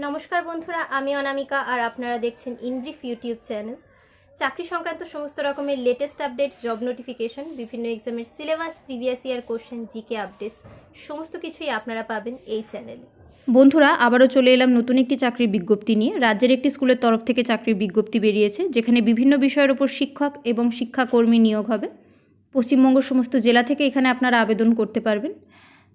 নমস্কার বন্ধুরা, আমি অনামিকা আর আপনারা দেখছেন ইনব্রিফ ইউটিউব চ্যানেল। চাকরি সংক্রান্ত সমস্ত রকমের লেটেস্ট আপডেট, জব নোটিফিকেশন, বিভিন্ন এক্সামের syllabus, previous year question, GK updates সমস্ত কিছুই আপনারা পাবেন এই চ্যানেলে। বন্ধুরা, আবারও চলে এলাম নতুন একটি চাকরির বিজ্ঞপ্তি নিয়ে। রাজ্যের একটি স্কুলের তরফ থেকে চাকরির বিজ্ঞপ্তি বেরিয়েছে, যেখানে বিভিন্ন বিষয়ের উপর শিক্ষক এবং শিক্ষাকর্মী নিয়োগ হবে। পশ্চিমবঙ্গের সমস্ত জেলা থেকে এখানে আপনারা আবেদন করতে পারবেন।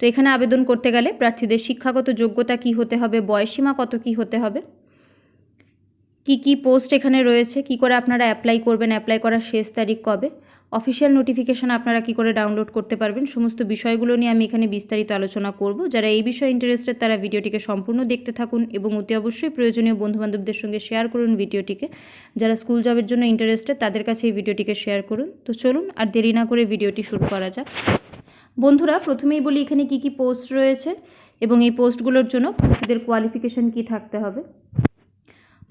তো এখানে আবেদন করতে গেলে প্রার্থীদের শিক্ষাগত যোগ্যতা কী হতে হবে, বয়সীমা কত কী হতে হবে, কি পোস্ট এখানে রয়েছে, কি করে আপনারা অ্যাপ্লাই করবেন, অ্যাপ্লাই করার শেষ তারিখ কবে, অফিসিয়াল নোটিফিকেশান আপনারা কি করে ডাউনলোড করতে পারবেন, সমস্ত বিষয়গুলো নিয়ে আমি এখানে বিস্তারিত আলোচনা করব। যারা এই বিষয়ে ইন্টারেস্টেড তারা ভিডিওটিকে সম্পূর্ণ দেখতে থাকুন এবং অতি অবশ্যই প্রয়োজনীয় বন্ধুবান্ধবদের সঙ্গে শেয়ার করুন ভিডিওটিকে। যারা স্কুল জবের জন্য ইন্টারেস্টেড তাদের কাছে এই ভিডিওটিকে শেয়ার করুন। তো চলুন আর দেরি না করে ভিডিওটি শুরু করা যাক। বন্ধুরা, প্রথমেই বলি এখানে কি পোস্ট রয়েছে এবং এই পোস্টগুলোর জন্য এদের কোয়ালিফিকেশান কি থাকতে হবে।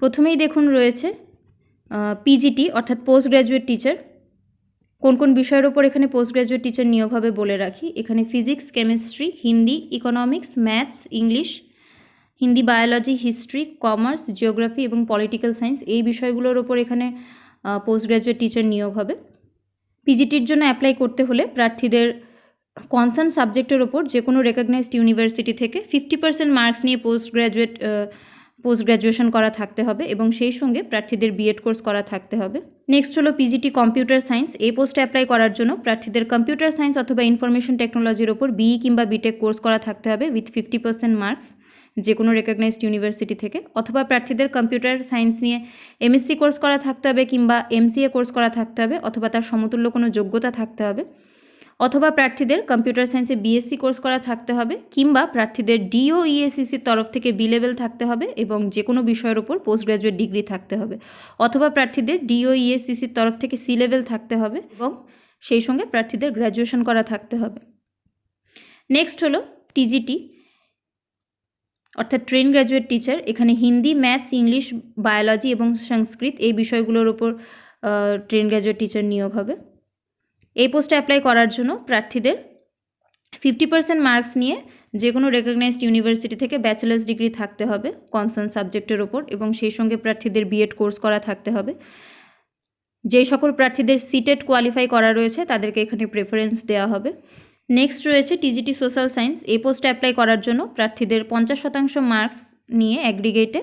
প্রথমেই দেখুন রয়েছে পিজিটি অর্থাৎ পোস্ট গ্র্যাজুয়েট টিচার। কোন কোন বিষয়ের ওপর এখানে পোস্ট গ্র্যাজুয়েট টিচার নিয়োগ হবে বলে রাখি। এখানে physics, chemistry, Hindi, economics, maths, English, Hindi, biology, history, commerce, geography এবং পলিটিক্যাল সায়েন্স এই বিষয়গুলোর ওপর এখানে পোস্ট গ্র্যাজুয়েট টিচার নিয়োগ হবে। পিজিটির জন্য অ্যাপ্লাই করতে হলে প্রার্থীদের কনসার্ন সাবজেক্টের ওপর যে কোনো রেকগনাইজড ইউনিভার্সিটি থেকে 50% মার্কস নিয়ে পোস্ট গ্র্যাজুয়েশন করা থাকতে হবে এবং সেই সঙ্গে প্রার্থীদের বিএড কোর্স করা থাকতে হবে। নেক্সট হলো পিজিটি কম্পিউটার সায়েন্স। এই পোস্টে অ্যাপ্লাই করার জন্য প্রার্থীদের কম্পিউটার সায়েন্স অথবা ইনফরমেশন টেকনোলজির ওপর বিই কিংবা বিটেক কোর্স করা থাকতে হবে উইথ 50% মার্কস যে কোনো রেকগনাইজড ইউনিভার্সিটি থেকে, অথবা প্রার্থীদের কম্পিউটার সায়েন্স নিয়ে এমএসসি কোর্স করা থাকতে হবে কিংবা এমসিএ কোর্স করা থাকতে হবে অথবা তার সমতুল্য কোনো যোগ্যতা থাকতে হবে, অথবা প্রার্থীদের কম্পিউটার সায়েন্সে বিএসসি কোর্স করা থাকতে হবে কিংবা প্রার্থীদের ডিওইএসসিসির তরফ থেকে বি লেভেল থাকতে হবে এবং যে কোনো বিষয়ের ওপর পোস্ট গ্র্যাজুয়েট ডিগ্রি থাকতে হবে, অথবা প্রার্থীদের ডিওইএসসিসির তরফ থেকে সি লেভেল থাকতে হবে এবং সেই সঙ্গে প্রার্থীদের গ্র্যাজুয়েশন করা থাকতে হবে। নেক্সট হলো টিজিটি অর্থাৎ ট্রেন গ্র্যাজুয়েট টিচার। এখানে হিন্দি, ম্যাথস, ইংলিশ, বায়োলজি এবং সংস্কৃত এই বিষয়গুলোর ওপর ট্রেন গ্র্যাজুয়েট টিচার নিয়োগ হবে। এই পোস্টে অ্যাপ্লাই করার জন্য প্রার্থীদের 50% মার্কস নিয়ে যে কোনো রেকগনাইজড ইউনিভার্সিটি থেকে ব্যাচেলার্স ডিগ্রি থাকতে হবে কনসার্ন সাবজেক্টের ওপর এবং সেই সঙ্গে প্রার্থীদের বিএড কোর্স করা থাকতে হবে। যেই সকল প্রার্থীদের সিটেট কোয়ালিফাই করা রয়েছে তাদেরকে এখানে প্রেফারেন্স দেওয়া হবে। নেক্সট রয়েছে টিজিটি সোশ্যাল সায়েন্স। এই পোস্টে অ্যাপ্লাই করার জন্য প্রার্থীদের 50% মার্কস নিয়ে অ্যাগ্রিগেটে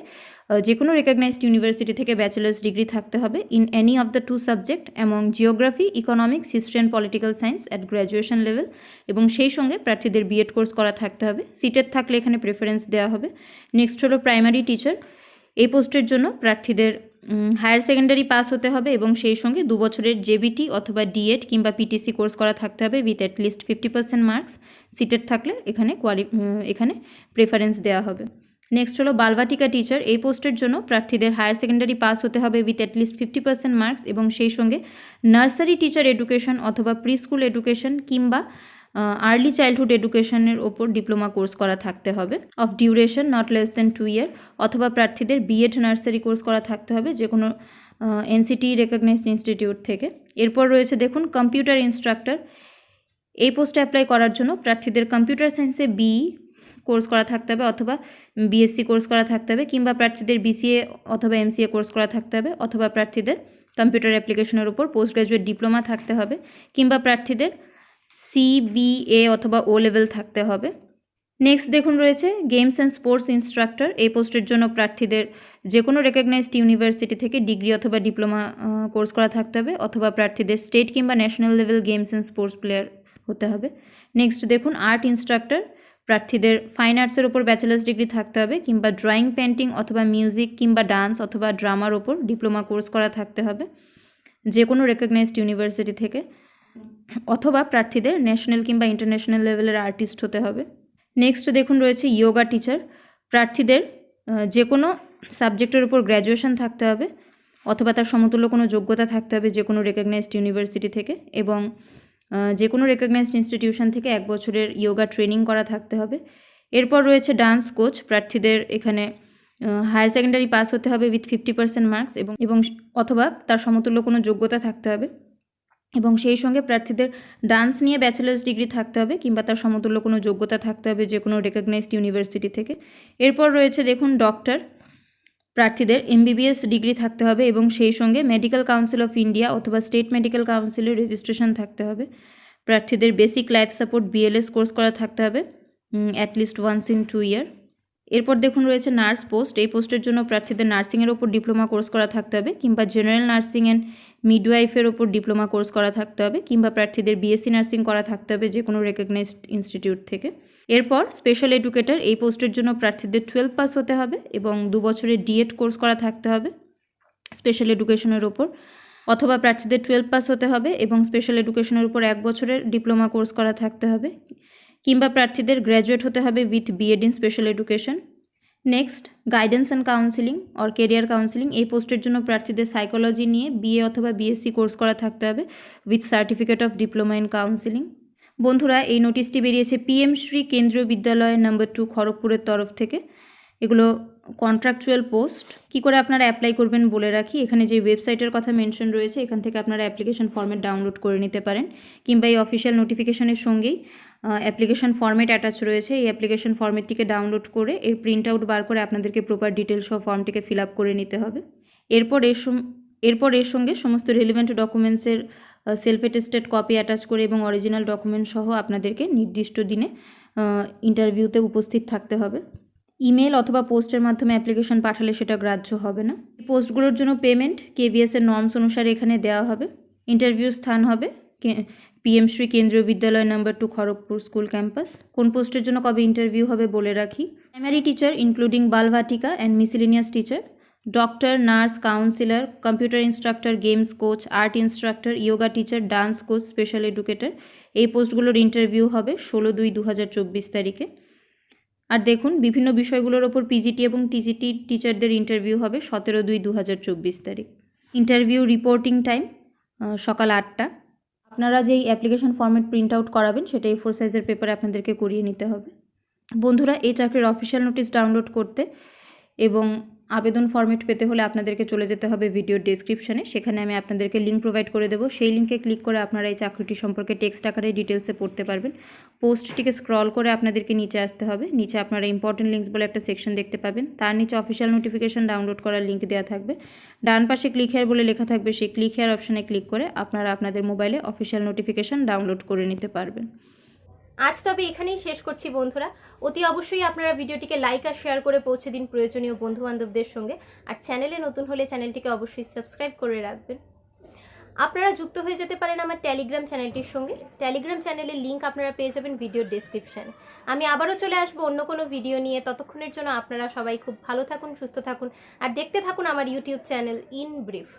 যে কোনো রেকগনাইজড ইউনিভার্সিটি থেকে ব্যাচেলার্স ডিগ্রি থাকতে হবে in any of the 2 subject among geography, economics, history and political science at graduation level এবং সেই সঙ্গে প্রার্থীদের বিএড কোর্স করা থাকতে হবে। সিটেট থাকলে এখানে প্রেফারেন্স দেওয়া হবে। নেক্সট হলো প্রাইমারি টিচার। এই পোস্টের জন্য প্রার্থীদের হায়ার সেকেন্ডারি পাস হতে হবে এবং সেই সঙ্গে 2 বছরের জেবিটি অথবা ডিএড কিংবা পিটিসি কোর্স করা থাকতে হবে উইথ অ্যাটলিস্ট 50% মার্কস। সিটেট থাকলে এখানে প্রেফারেন্স দেওয়া হবে। নেক্সট হলো বালবাটিকা টিচার। এই পোস্টের জন্য প্রার্থীদের হায়ার সেকেন্ডারি পাস হতে হবে উইথ অ্যাটলিস্ট 50% মার্কস এবং সেই সঙ্গে নার্সারি টিচার এডুকেশন অথবা প্রি স্কুল এডুকেশন কিংবা আর্লি চাইল্ডহুড এডুকেশনের ওপর ডিপ্লোমা কোর্স করা থাকতে হবে of duration not less than 2 ইয়ার, অথবা প্রার্থীদের বিএড নার্সারি কোর্স করা থাকতে হবে যে কোনো এনসিটি রেকগনাইজড ইনস্টিটিউট থেকে। এরপর রয়েছে দেখুন কম্পিউটার ইনস্ট্রাক্টর। এই পোস্টে অ্যাপ্লাই করার জন্য প্রার্থীদের কম্পিউটার সায়েন্সে বিই কোর্স করা থাকতে হবে অথবা বিএসসি কোর্স করা থাকতে হবে কিংবা প্রার্থীদের বিসিএ অথবা এমসিএ কোর্স করা থাকতে হবে, অথবা প্রার্থীদের কম্পিউটার অ্যাপ্লিকেশনের উপর পোস্ট গ্র্যাজুয়েট ডিপ্লোমা থাকতে হবে কিংবা প্রার্থীদের সিবিএ অথবা ও লেভেল থাকতে হবে। নেক্সট দেখুন রয়েছে গেমস অ্যান্ড স্পোর্টস ইনস্ট্রাক্টর। এই পোস্টের জন্য প্রার্থীদের যে কোনো রেকগনাইজড ইউনিভার্সিটি থেকে ডিগ্রি অথবা ডিপ্লোমা কোর্স করা থাকতে হবে, অথবা প্রার্থীদের স্টেট কিংবা national level games and sports player হতে হবে। নেক্সট দেখুন আর্ট ইনস্ট্রাক্টর। প্রার্থীদের ফাইন আর্টসের ওপর ব্যাচেলার্স ডিগ্রি থাকতে হবে কিংবা ড্রয়িং, পেন্টিং অথবা মিউজিক কিংবা ডান্স অথবা ড্রামার ওপর ডিপ্লোমা কোর্স করা থাকতে হবে যে কোনো রেকগনাইজড ইউনিভার্সিটি থেকে, অথবা প্রার্থীদের ন্যাশনাল কিংবা ইন্টারন্যাশনাল লেভেলের আর্টিস্ট হতে হবে। নেক্সট দেখুন রয়েছে ইয়োগা টিচার। প্রার্থীদের যে কোনো সাবজেক্টের উপর গ্র্যাজুয়েশন থাকতে হবে অথবা তার সমতুল্য কোনো যোগ্যতা থাকতে হবে যে কোনো রেকগনাইজড ইউনিভার্সিটি থেকে এবং যে কোনো রেকগনাইজড ইনস্টিটিউশন থেকে 1 বছরের ইয়োগা ট্রেনিং করা থাকতে হবে। এরপর রয়েছে ডান্স কোচ। প্রার্থীদের এখানে হায়ার সেকেন্ডারি পাস হতে হবে উইথ 50% মার্কস এবং অথবা তার সমতুল্য কোনো যোগ্যতা থাকতে হবে এবং সেই সঙ্গে প্রার্থীদের ডান্স নিয়ে ব্যাচেলার্স ডিগ্রি থাকতে হবে কিংবা তার সমতুল্য কোনো যোগ্যতা থাকতে হবে যে কোনো রেকগনাইজড ইউনিভার্সিটি থেকে। এরপর রয়েছে দেখুন ডক্টর, প্রার্থীদের এমবিবিএস ডিগ্রি থাকতে হবে এবং সেই সঙ্গে মেডিকেল কাউন্সিল অফ ইন্ডিয়া অথবা স্টেট মেডিকেল কাউন্সিলের রেজিস্ট্রেশন থাকতে হবে। প্রার্থীদের basic life support BLS course করা থাকতে হবে অ্যাটলিস্ট ওয়ান্স ইন 2 ইয়ার। এরপর দেখুন রয়েছে নার্স পোস্ট। এই পোস্টের জন্য প্রার্থীদের নার্সিংয়ের ওপর ডিপ্লোমা কোর্স করা থাকতে হবে কিংবা জেনারেল নার্সিং অ্যান্ড মিডওয়াইফের ওপর ডিপ্লোমা কোর্স করা থাকতে হবে কিংবা প্রার্থীদের বিএসসি নার্সিং করা থাকতে হবে যে কোনো রেকগনাইজড ইনস্টিটিউট থেকে। এরপর স্পেশাল এডুকেটর, এই পোস্টের জন্য প্রার্থীদের 12 পাস হতে হবে এবং 2 বছরের ডিএড কোর্স করা থাকতে হবে স্পেশাল এডুকেশনের ওপর, অথবা প্রার্থীদের 12 পাস হতে হবে এবং স্পেশাল এডুকেশনের উপর 1 বছরের ডিপ্লোমা কোর্স করা থাকতে হবে কিংবা প্রার্থীদের গ্র্যাজুয়েট হতে হবে with BEd in special education. Next guidance and counselling or career counselling, এই পোস্টের জন্য প্রার্থীদের সাইকোলজি নিয়ে বিএ অথবা বিএসসি কোর্স করা থাকতে হবে with certificate of diploma in counselling. বন্ধুরা, এই নোটিশটি বেরিয়েছে পিএম শ্রী কেন্দ্রীয় বিদ্যালয় নম্বর 2 খড়গপুরের তরফ থেকে। এগুলো কন্ট্রাকচুয়াল পোস্ট। কী করে আপনারা অ্যাপ্লাই করবেন বলে রাখি, এখানে যে ওয়েবসাইটের কথা মেনশন রয়েছে এখান থেকে আপনারা অ্যাপ্লিকেশন ফর্মেট ডাউনলোড করে নিতে পারেন কিংবা এই অফিসিয়াল নোটিফিকেশনের সঙ্গেই অ্যাপ্লিকেশন ফর্মেট অ্যাটাচ রয়েছে। এই অ্যাপ্লিকেশন ফর্মেটটিকে ডাউনলোড করে এর প্রিন্ট আউট বার করে আপনাদেরকে প্রপার ডিটেলস সহ ফর্মটিকে ফিল আপ করে নিতে হবে। এরপর এর সঙ্গে সমস্ত রিলেভেন্ট ডকুমেন্টসের সেলফ অ্যাটেস্টেড কপি অ্যাটাচ করে এবং অরিজিনাল ডকুমেন্ট সহ আপনাদেরকে নির্দিষ্ট দিনে ইন্টারভিউতে উপস্থিত থাকতে হবে। ইমেল অথবা পোস্টের মাধ্যমে অ্যাপ্লিকেশন পাঠালে সেটা গ্রাহ্য হবে না। এই পোস্টগুলোর জন্য পেমেন্ট কেভিএসের নর্মস অনুসারে এখানে দেওয়া হবে। ইন্টারভিউ স্থান হবে পিএম শ্রী কেন্দ্রীয় বিদ্যালয় নম্বর 2 খড়গপুর স্কুল ক্যাম্পাস। কোন পোস্টের জন্য কবে ইন্টারভিউ হবে বলে রাখি, primary teacher including Balvatika and miscellaneous teacher, doctor, nurse, councillor, computer instructor, games coach, art instructor, yoga teacher, dance coach, special educator. এই পোস্টগুলোর ইন্টারভিউ হবে 16/2/2024 তারিখে। আর দেখুন বিভিন্ন বিষয়গুলোর ওপর পিজিটি এবং টিজিটি টিচারদের ইন্টারভিউ হবে 17/2/2024 তারিখ। ইন্টারভিউ রিপোর্টিং টাইম সকাল 8টা। আপনারা যেই অ্যাপ্লিকেশন ফর্মেট প্রিন্ট আউট করাবেন সেটা A4 সাইজের পেপারে আপনাদেরকে করিয়ে নিতে হবে। বন্ধুরা, এই চাকরির অফিসিয়াল নোটিশ ডাউনলোড করতে এবং আবেদন ফর্মেট পেতে হলে আপনাদেরকে চলে যেতে হবে ভিডিওর ডেসক্রিপশানে, সেখানে আমি আপনাদেরকে লিঙ্ক প্রোভাইড করে দেবো। সেই লিঙ্কে ক্লিক করে আপনারা এই চাকরিটি সম্পর্কে টেক্সট আকারে ডিটেলসে পড়তে পারবেন। পোস্টটিকে স্ক্রল করে আপনাদেরকে নিচে আসতে হবে। নিচে আপনারা ইম্পর্টেন্ট লিঙ্কস বলে একটা সেকশন দেখতে পাবেন, তার নিচে অফিসিয়াল নোটিফিকেশন ডাউনলোড করার লিঙ্ক দেওয়া থাকবে। ডান পাশে ক্লিক হেয়ার বলে লেখা থাকবে, সেই ক্লিক হেয়ার অপশানে ক্লিক করে আপনারা আপনাদের মোবাইলে অফিসিয়াল নোটিফিকেশন ডাউনলোড করে নিতে পারবেন। আজ তবে এখানেই শেষ করছি বন্ধুরা। অতি অবশ্যই আপনারা ভিডিওটিকে লাইক আর শেয়ার করে পৌঁছে দিন প্রয়োজনীয় বন্ধুবান্ধবদের সঙ্গে। আর চ্যানেলে নতুন হলে চ্যানেলটিকে অবশ্যই সাবস্ক্রাইব করে রাখবেন। আপনারা যুক্ত হয়ে যেতে পারেন আমার টেলিগ্রাম চ্যানেলটির সঙ্গে। টেলিগ্রাম চ্যানেলের লিঙ্ক আপনারা পেয়ে যাবেন ভিডিওর ডেসক্রিপশানে। আমি আবারও চলে আসবো অন্য কোনো ভিডিও নিয়ে। ততক্ষণের জন্য আপনারা সবাই খুব ভালো থাকুন, সুস্থ থাকুন আর দেখতে থাকুন আমার ইউটিউব চ্যানেল ইন ব্রিফ।